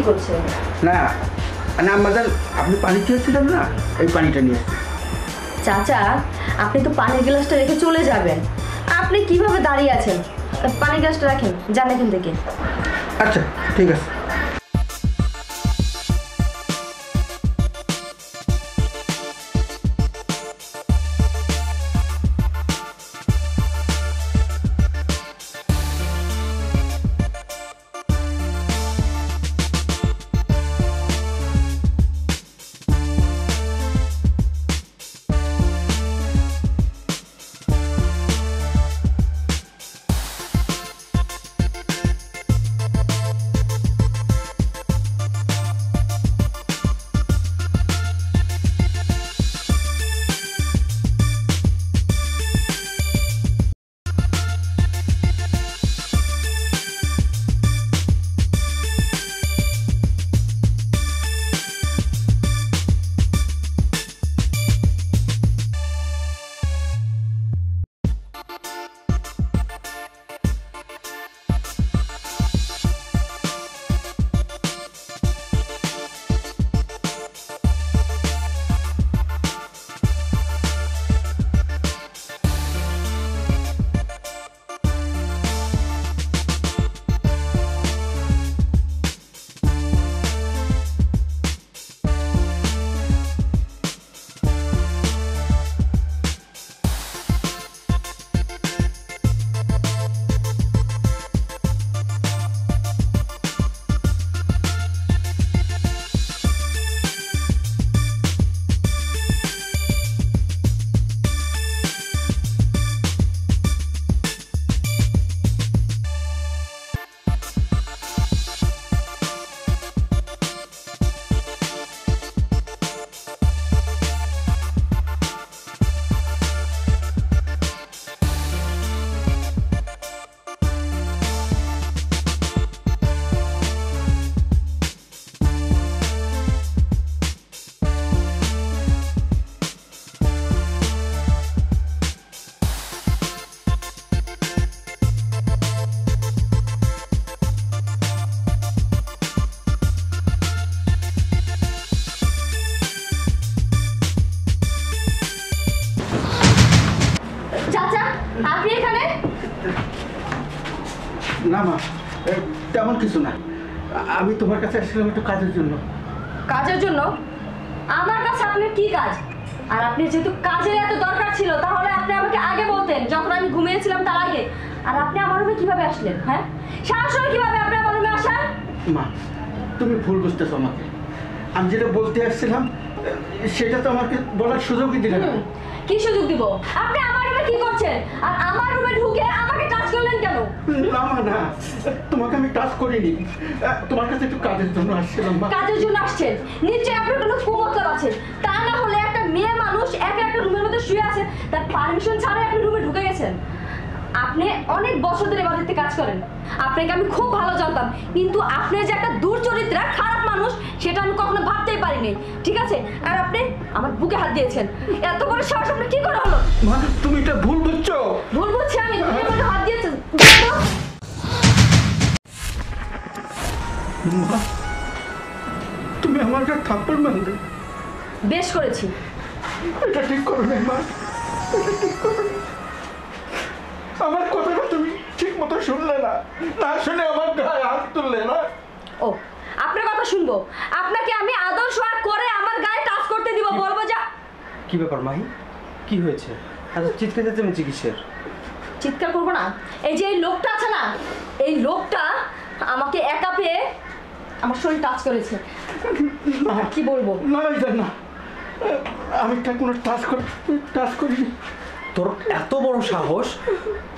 করছে। না না আম্মাজান, আপনি পানি খেয়েছিলেন না, এই পানিটা নিয়ে। চাচা, আপনি তো পানির গ্লাসটা রেখে চলে যাবেন, আপনি কিভাবে দাঁড়িয়ে আছেন? পানির গ্লাসটা রাখেন, যান এখান থেকে। আচ্ছা ঠিক আছে। না মা, তেমন কিছু না, আমি তোমার কাছে আসলাম একটু কাজের জন্য। কাজের জন্য? আমার কাছে আপনার কি কাজ? আর আপনি যেহেতু কাজের এত দরকার ছিল, তাহলে আপনি আমাকে আগে বলতেন, যখন আমি ঘুমিয়েছিলাম তার আগে। আর আপনি আমার রুমে কিভাবে আসলেন? হ্যাঁ, সাহস হলো কিভাবে আপনি আমার রুমে আসার? মা, তুমি ভুল বুঝতেছো আমাকে। আমি যেটা বলতে আসছিলাম সেটা তো আমাকে বলার সুযোগই দিলে না। কি সুযোগ দিব? আপনি আমার রুমে কি করছেন? আর আমার রুমে ঢুকে আমাকে টাচ করলেন কেন? না মা, না, তোমাকে আমি টাচ করিনি, তোমার কাছে একটু কাজের জন্য আসছিলাম। কাজের জন্য আসছেন? নিশ্চয়ই আপনার কোনো কুমতলব আছে, তা না হলে একটা মেয়ে মানুষ একা একটা রুমের মধ্যে শুয়ে আছে, তার পারমিশন ছাড়াই আপনি রুমে ঢুকে গেছেন। আপনি অনেক বছর ধরে বাড়িতে কাজ করেন, আপনাকে আমি খুব ভালো জানতাম, কিন্তু আপনি যে একটা দুর্চরিত্রা খারাপ মানুষ সেটা আমি কখনো ভাবতেই পারিনি, ঠিক আছে? আর আপনি আমার বুকে হাত দিয়েছেন, এত বড় সাহস আপনার কি করে হলো? মা, তুমি এটা ভুল বুঝছো। ভুল বুঝছি আমি? তুমি আমাকে হাত দিয়েছেন। মা, তুমি আমার একটা থাপ্পড় মারলে। বেশ করেছি। এটা ঠিক করো না মা, এটা ঠিক করো না। আমার কথাটা তুমি ঠিক মতো শুনলে না, না শুনে আমার গায়ে হাত তুললে না। ও, আপনার কথা শুনবো? আপনাকে আমি আদর সোহাগ করে আমার গায়ে টাচ করতে দিব, বলবো যা। কি ব্যাপার মাহি, কি হয়েছে? এত চিৎকার চেঁচামেচি কিসের? চিৎকার করবো না? এই যে এই লোকটা আছে না, এই লোকটা আমাকে একা পেয়ে আমার শরীর টাচ করেছে। কি বলবো? না না, আমি কোনো টাচ করিনি। তোর এত বড় সাহস,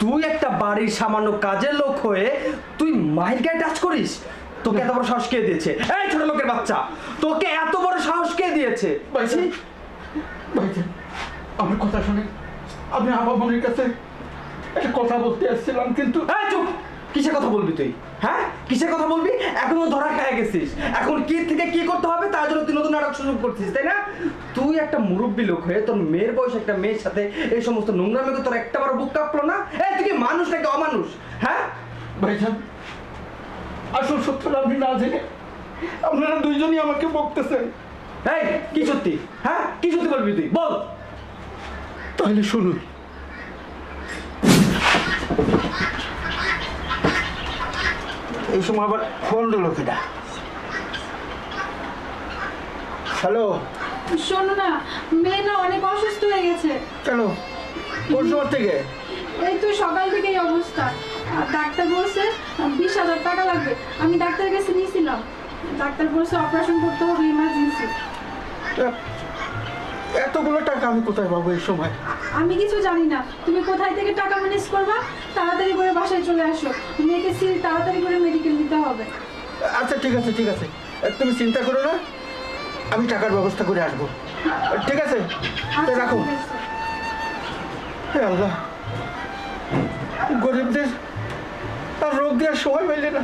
তুই একটা বাড়ির সামান্য কাজের লোক হয়ে তুই মাহির গায়ে টাচ করিস? তোকে এত বড় সাহস কে দিয়েছে? এই ছোট লোকের বাচ্চা, তোকে এত বড় সাহস কে দিয়েছে? ভাইজান, ভাইজান, আমার কথা শুনে আমি আবার মনের কাছে একটা কথা বলতে আসছিলাম, কিন্তু চুপ! কিসের কথা বলবি তুই? হ্যাঁ, কিসের কথা বলবি? এখনো ধরা খেয়ে গেছিস, এখন কি থেকে কি করতে হবে তার জন্য তুই নতুন নাটক শুরু করছিস, তাই না? তুই একটা মুরব্বী লোক হয়ে তোর মেয়ের বয়স একটা মেয়ের সাথে এই সমস্ত নোংরামিকে তোর একটা বার বুক কাঁপলো না? তুই কি মানুষ নাকি অমানুষ? হ্যাঁ ভাইজান, আসল সত্যটা আমি না জেনে আপনারা দুইজনই আমাকে বকতেছেন। এই কি সত্যি? হ্যাঁ কি সত্যি বলবি তুই বল। তাহলে শুনুন, এই সময় আবার ফোন দিল কিনা? হ্যালো, শোনো না, মেয়ে না অনেক অসুস্থ হয়ে গেছে। কেন? কোন সময় থেকে? এই তো সকাল থেকে এই অবস্থা। আর ডাক্তার বলছে 20,000 টাকা লাগবে। আমি ডাক্তারের কাছে নিয়েছিলাম, ডাক্তার বলছে অপারেশন করতে হবে ইমার্জেন্সি। এতগুলো টাকা আমি কোথায় পাবো এই সময়? আমি কিছু জানি না, তুমি কোথায় থেকে টাকা ম্যানেজ করবা? তাড়াতাড়ি করে বাসায় চলে আসো, মেয়েকে তাড়াতাড়ি করে মেডিকেল নিতে হবে। আচ্ছা ঠিক আছে ঠিক আছে, তুমি চিন্তা করো না, আমি টাকার ব্যবস্থা করে আসবো। ঠিক আছে, তো আচ্ছা, রাখুন। ঠিক আছে। হে আল্লাহ, গরিবদের আর রোগ দেওয়ার সময় পাইলে না।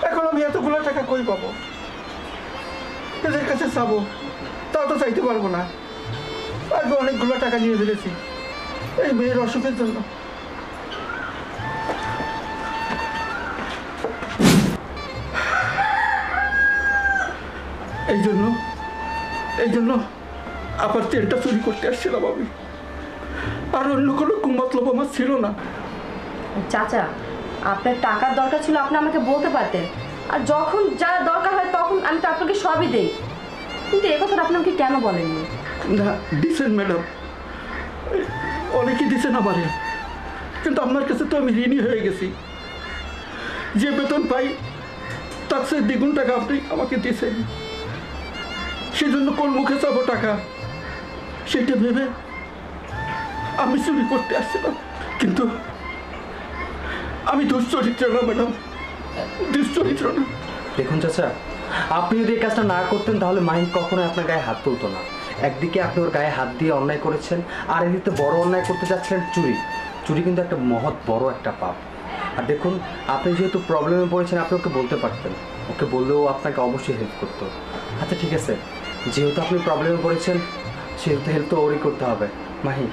এখন আমি এতগুলো টাকা কই পাবো? এদের কাছে চাবো, তাও তো চাইতে পারবো না। আগে অনেকগুলো টাকা নিয়ে ফেলেছি এই মেয়ের অসুখের জন্য। এই জন্য আবার তেলটা চুরি করতে আসছিলাম আমি, আর অন্য কোনো কুমতলব আমার ছিল না। চাচা, আপনার টাকার দরকার ছিল, আপনি আমাকে বলতে পারতেন। আর যখন যা দরকার হয় তখন আমি তো আপনাকে সবই দেই, কিন্তু এ কথাটা আপনি আমাকে কেন বলেননি? না, দিচ্ছেন ম্যাডাম, অনেকেই দিচ্ছেন আমারে, কিন্তু আপনার কাছে তো আমি ঋণী হয়ে গেছি। যে বেতন পাই তার চেয়ে দ্বিগুণ টাকা আপনি আমাকে দিয়েছেন। সেজন্য কোন মুখে চাবো টাকা, সেটা ভেবে আমি চুরি করতে আসছিলাম। কিন্তু আমি দুশ্চরিত্র না ম্যাডাম, দুশ্চরিত্র না। দেখুন চাচা, আপনি যদি এই কাজটা না করতেন তাহলে মাহিন কখনোই আপনার গায়ে হাত তুলতো না। একদিকে আপনি ওর গায়ে হাত দিয়ে অন্যায় করেছেন, আর এদিকে বড় অন্যায় করতে যাচ্ছিলেন চুরি। চুরি কিন্তু একটা মহৎ বড় একটা পাপ। আর দেখুন, আপনি যেহেতু প্রবলেমে পড়েছেন, আপনি ওকে বলতে পারতেন, ওকে বললেও আপনাকে অবশ্যই হেল্প করতো। আচ্ছা ঠিক আছে, যেহেতু আপনি প্রবলেমে পড়েছেন সেহেতু হেল্প তো ওরই করতে হবে। মাহি,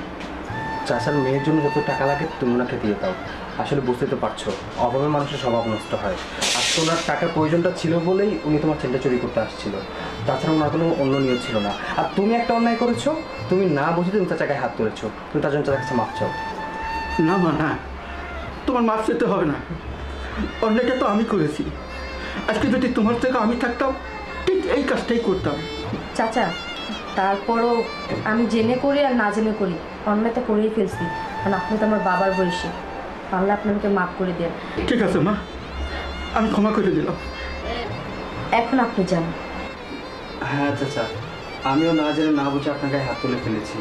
চাচার মেয়ের জন্য যত টাকা লাগে তুমি ওনাকে দিয়ে দাও। আসলে বুঝতে তো পারছো, অভাবে মানুষের স্বভাব নষ্ট হয়। আর ওনার টাকার প্রয়োজনটা ছিল বলেই উনি তোমার ছেলেটা চুরি করতে আসছিল, তাছাড়া ওনার কোনো অন্য নিয়ত ছিল না। আর তুমি একটা অন্যায় করেছো, তুমি না বুঝে তুমি চাচার গায়ে হাত তুলেছো, তুমি তার জন্য চাচার কাছে মাপ চাও। না মা, না, তোমার মাপ চেতে হবে না। অন্যটা তো আমি করেছি। আজকে যদি তোমার থেকে আমি থাকতাম, ঠিক এই কাজটাই করতাম। চাচা, তারপরও আমি জেনে করি আর না জেনে করি অন্যায় তো করেই ফেলছি, কারণ আপনি তো আমার বাবার বয়সী। পারলে আপনি আমাকে মাফ করে দেন। ঠিক আছে মা, আমি ক্ষমা করে দিলাম। এখন আপনি যান। হ্যাঁ চাচা, আমিও না জেনে না বুঝে আপনার গায়ে হাত তুলে ফেলেছি,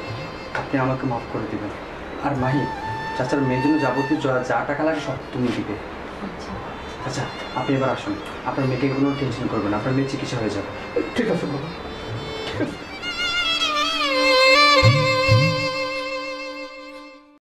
আপনি আমাকে মাফ করে দেবেন। আর মাহি, চাচার মেয়ের জন্য যাবতীয় যা টাকা লাগে সব তুমি দিবে। আচ্ছা। আচ্ছা আপনি এবার আসুন, আপনার মেয়েকে কোনো টেনশন করবেন, আপনার মেয়ে চিকিৎসা হয়ে যাবে। ঠিক আছে বাবা।